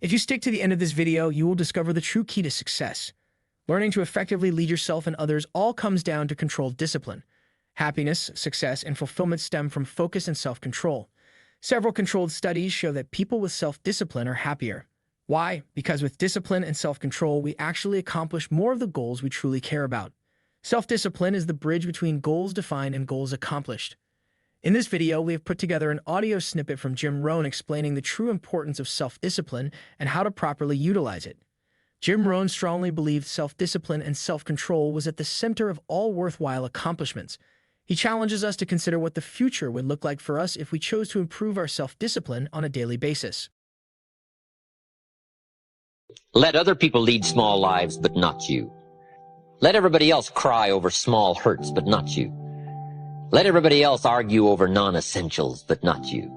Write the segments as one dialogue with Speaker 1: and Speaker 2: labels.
Speaker 1: If you stick to the end of this video, you will discover the true key to success. Learning to effectively lead yourself and others all comes down to controlled discipline. Happiness, success, and fulfillment stem from focus and self-control. Several controlled studies show that people with self-discipline are happier. Why? Because with discipline and self-control, we actually accomplish more of the goals we truly care about. Self-discipline is the bridge between goals defined and goals accomplished. In this video, we have put together an audio snippet from Jim Rohn explaining the true importance of self-discipline and how to properly utilize it. Jim Rohn strongly believed self-discipline and self-control was at the center of all worthwhile accomplishments. He challenges us to consider what the future would look like for us if we chose to improve our self-discipline on a daily basis.
Speaker 2: Let other people lead small lives, but not you. Let everybody else cry over small hurts, but not you. Let everybody else argue over non-essentials, but not you.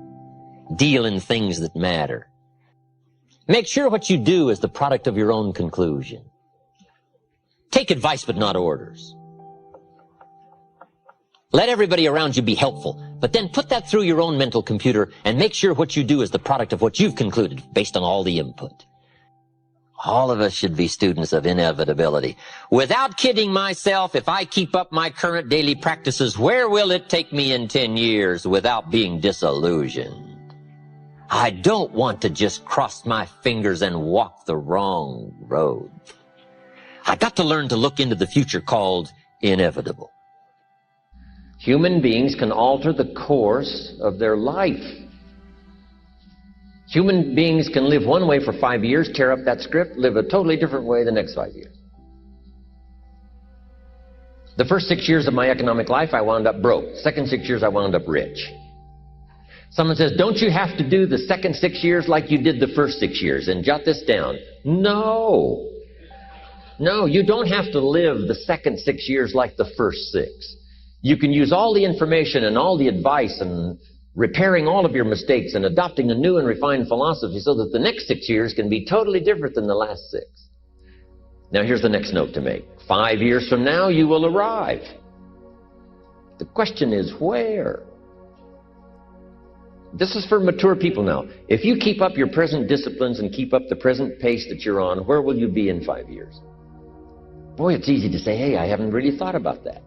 Speaker 2: Deal in things that matter. Make sure what you do is the product of your own conclusion. Take advice, but not orders. Let everybody around you be helpful, but then put that through your own mental computer and make sure what you do is the product of what you've concluded based on all the input. All of us should be students of inevitability. Without kidding myself, if I keep up my current daily practices, where will it take me in 10 years without being disillusioned? I don't want to just cross my fingers and walk the wrong road. I got to learn to look into the future called inevitable. Human beings can alter the course of their life. Human beings can live one way for 5 years, tear up that script, live a totally different way the next 5 years. The first 6 years of my economic life, I wound up broke. Second 6 years, I wound up rich. Someone says, don't you have to do the second 6 years like you did the first 6 years? And jot this down. No. No, you don't have to live the second 6 years like the first 6. You can use all the information and all the advice and repairing all of your mistakes and adopting a new and refined philosophy so that the next 6 years can be totally different than the last 6. Now here's the next note to make. 5 years from now, you will arrive. The question is where? This is for mature people now. If you keep up your present disciplines and keep up the present pace that you're on, where will you be in 5 years? Boy, it's easy to say, hey, I haven't really thought about that.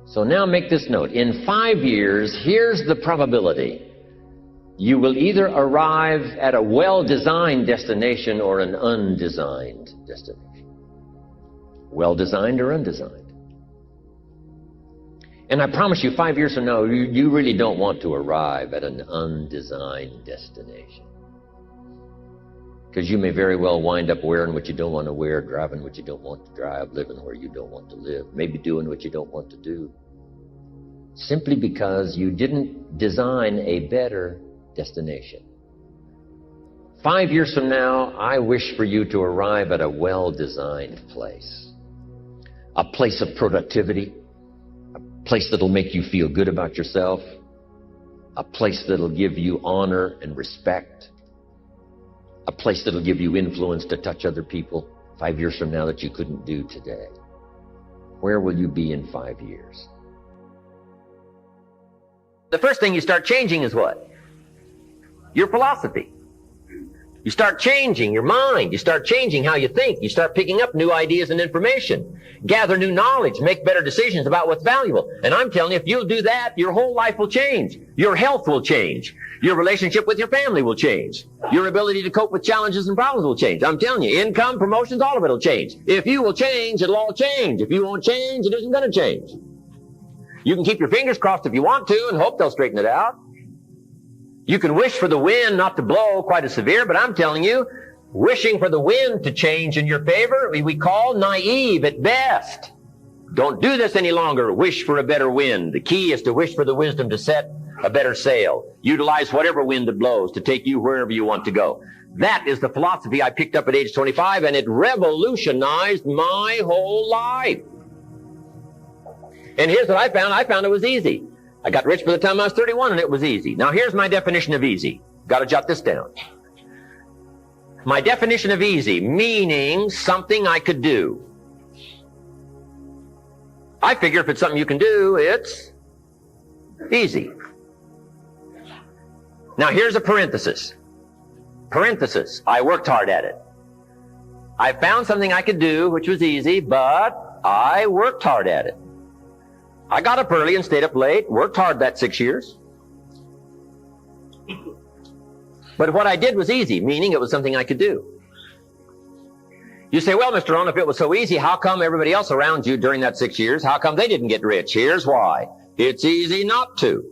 Speaker 2: So now make this note. In 5 years, here's the probability. You will either arrive at a well-designed destination or an undesigned destination. Well-designed or undesigned. And I promise you, 5 years from now, you really don't want to arrive at an undesigned destination. Because you may very well wind up wearing what you don't want to wear, driving what you don't want to drive, living where you don't want to live, maybe doing what you don't want to do. Simply because you didn't design a better destination. 5 years from now, I wish for you to arrive at a well-designed place. A place of productivity. A place that'll make you feel good about yourself. A place that'll give you honor and respect. A place that'll give you influence to touch other people 5 years from now that you couldn't do today. Where will you be in 5 years? The first thing you start changing is what? Your philosophy. You start changing your mind. You start changing how you think. You start picking up new ideas and information. Gather new knowledge. Make better decisions about what's valuable. And I'm telling you, if you'll do that, your whole life will change. Your health will change. Your relationship with your family will change. Your ability to cope with challenges and problems will change. I'm telling you, income, promotions, all of it will change. If you will change, it'll all change. If you won't change, it isn't going to change. You can keep your fingers crossed if you want to and hope they'll straighten it out. You can wish for the wind not to blow quite as severe, but I'm telling you, wishing for the wind to change in your favor, we call naive at best. Don't do this any longer. Wish for a better wind. The key is to wish for the wisdom to set a better sail. Utilize whatever wind it blows to take you wherever you want to go. That is the philosophy I picked up at age 25, and it revolutionized my whole life. And here's what I found. I found it was easy. I got rich by the time I was 31, and it was easy. Now here's my definition of easy. Got to jot this down. My definition of easy, meaning something I could do. I figure if it's something you can do, it's easy. Now here's a parenthesis. Parenthesis, I worked hard at it. I found something I could do, which was easy, but I worked hard at it. I got up early and stayed up late, worked hard that 6 years. But what I did was easy, meaning it was something I could do. You say, well, Mr. Rohn, if it was so easy, how come everybody else around you during that 6 years, how come they didn't get rich? Here's why. It's easy not to.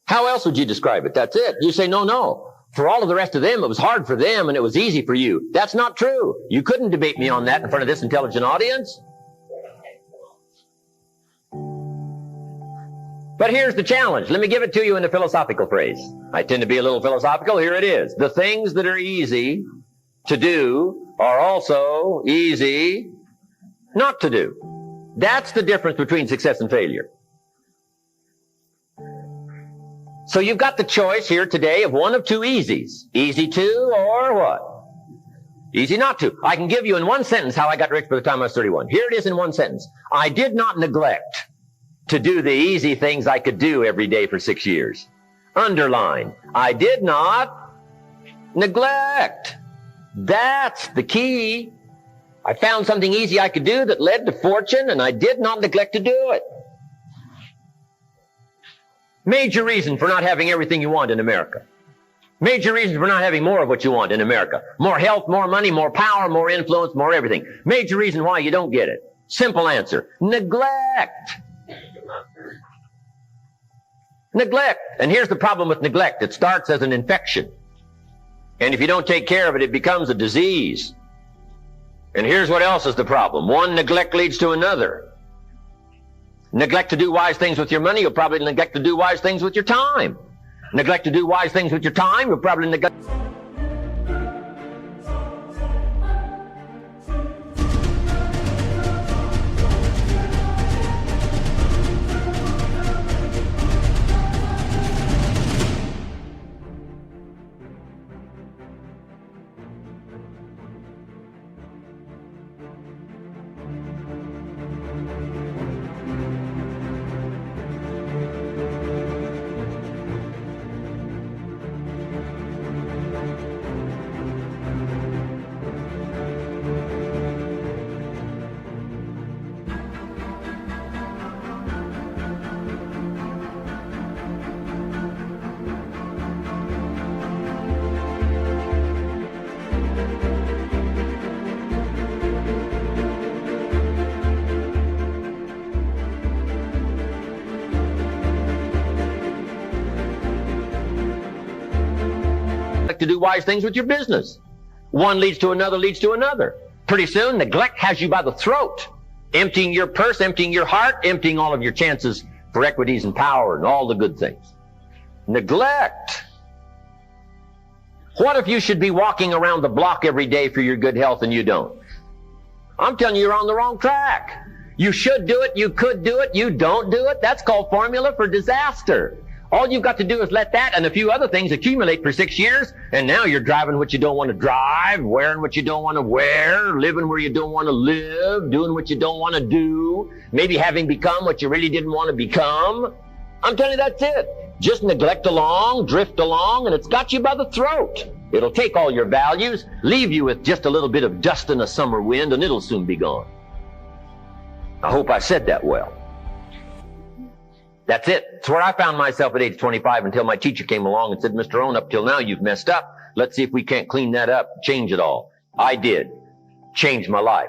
Speaker 2: How else would you describe it? That's it. You say, no. For all of the rest of them, it was hard for them and it was easy for you. That's not true. You couldn't debate me on that in front of this intelligent audience. But here's the challenge. Let me give it to you in a philosophical phrase. I tend to be a little philosophical. Here it is. The things that are easy to do are also easy not to do. That's the difference between success and failure. So you've got the choice here today of one of two easies. Easy to or what? Easy not to. I can give you in one sentence how I got rich by the time I was 31. Here it is in one sentence. I did not neglect to do the easy things I could do every day for 6 years. Underline. I did not neglect. That's the key. I found something easy I could do that led to fortune, and I did not neglect to do it. Major reason for not having everything you want in America. Major reason for not having more of what you want in America. More health, more money, more power, more influence, more everything. Major reason why you don't get it. Simple answer. Neglect. Neglect. And here's the problem with neglect. It starts as an infection. And if you don't take care of it, it becomes a disease. And here's what else is the problem. One neglect leads to another. Neglect to do wise things with your money, you'll probably neglect to do wise things with your time. Neglect to do wise things with your time, you'll probably neglect... to do wise things with your business. One leads to another, leads to another. Pretty soon, neglect has you by the throat, emptying your purse, emptying your heart, emptying all of your chances for equities and power and all the good things. Neglect. What if you should be walking around the block every day for your good health and you don't? I'm telling you, you're on the wrong track. You should do it, you could do it, you don't do it. That's called formula for disaster. All you've got to do is let that and a few other things accumulate for 6 years, and now you're driving what you don't want to drive, wearing what you don't want to wear, living where you don't want to live, doing what you don't want to do, maybe having become what you really didn't want to become. I'm telling you, that's it. Just neglect along, drift along, and it's got you by the throat. It'll take all your values, leave you with just a little bit of dust in a summer wind, and it'll soon be gone. I hope I said that well. That's it. It's where I found myself at age 25 until my teacher came along and said, Mr. Rohn, up till now you've messed up. Let's see if we can't clean that up, change it all. I did. Changed my life.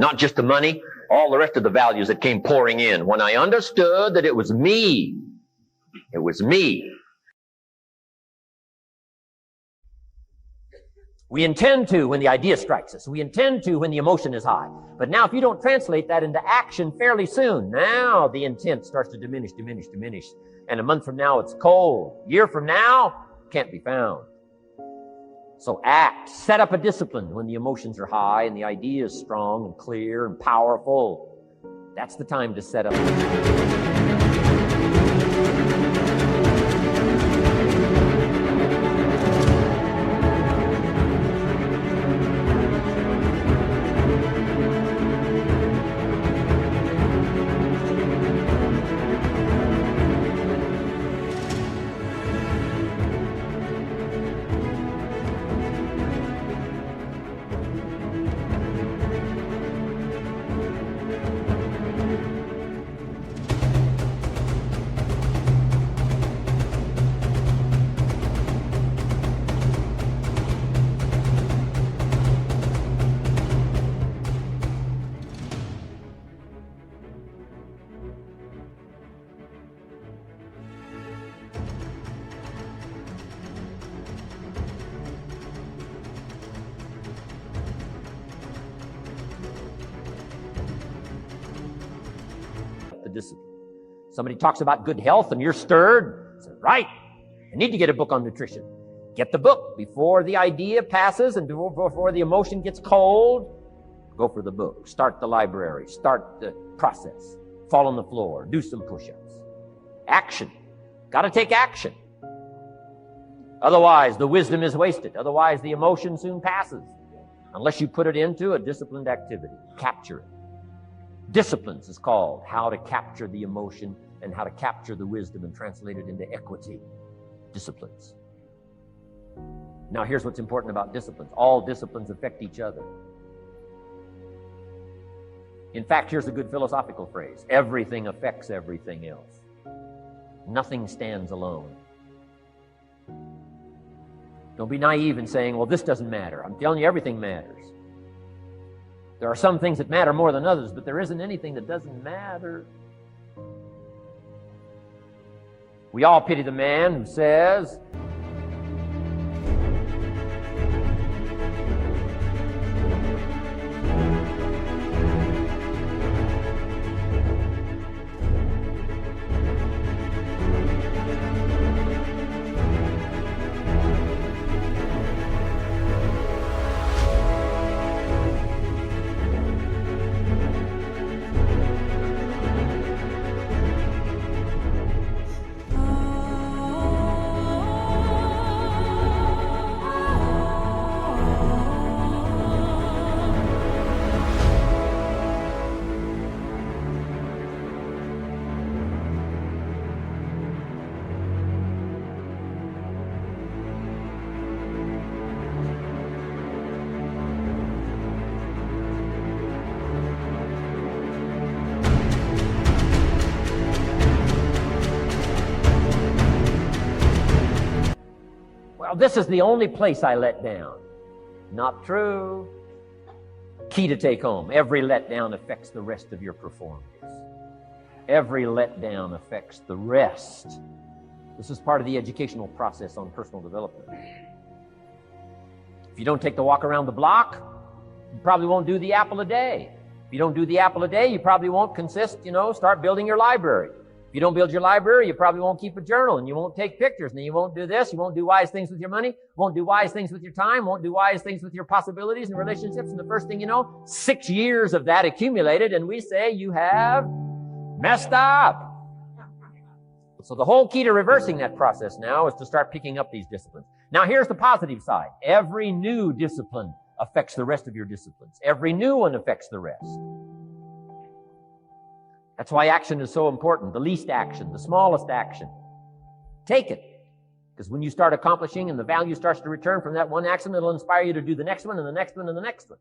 Speaker 2: not just the money, all the rest of the values that came pouring in. When I understood that it was me. It was me. We intend to when the idea strikes us. We intend to when the emotion is high. But now if you don't translate that into action fairly soon, now the intent starts to diminish. And a month from now, it's cold. A year from now, can't be found. So act. Set up a discipline when the emotions are high and the idea is strong and clear and powerful. That's the time to set up a discipline. Discipline. Somebody talks about good health and you're stirred. Say, right, I need to get a book on nutrition. Get the book before the idea passes and before the emotion gets cold. Go for the book. Start the library. Start the process. Fall on the floor. Do some push-ups. Action. Got to take action. Otherwise, the wisdom is wasted. Otherwise, the emotion soon passes. Unless you put it into a disciplined activity. Capture it. Disciplines is called how to capture the emotion and how to capture the wisdom and translate it into equity. Disciplines. Now here's what's important about disciplines. All disciplines affect each other. In fact, here's a good philosophical phrase. Everything affects everything else. Nothing stands alone. Don't be naive in saying, well, this doesn't matter. I'm telling you, everything matters. There are some things that matter more than others, but there isn't anything that doesn't matter. We all pity the man who says, well, this is the only place I let down. Not true. Key to take home. Every letdown affects the rest of your performance. Every letdown affects the rest. This is part of the educational process on personal development. If you don't take the walk around the block, you probably won't do the apple a day. If you don't do the apple a day, you probably won't start building your library. If you don't build your library, you probably won't keep a journal, and you won't take pictures, and you won't do this, you won't do wise things with your money, won't do wise things with your time, won't do wise things with your possibilities and relationships, and the first thing you know, 6 years of that accumulated, and we say you have messed up. So the whole key to reversing that process now is to start picking up these disciplines. Now here's the positive side. Every new discipline affects the rest of your disciplines. Every new one affects the rest. That's why action is so important. The least action, the smallest action. Take it. Because when you start accomplishing and the value starts to return from that one action, it'll inspire you to do the next one and the next one and the next one.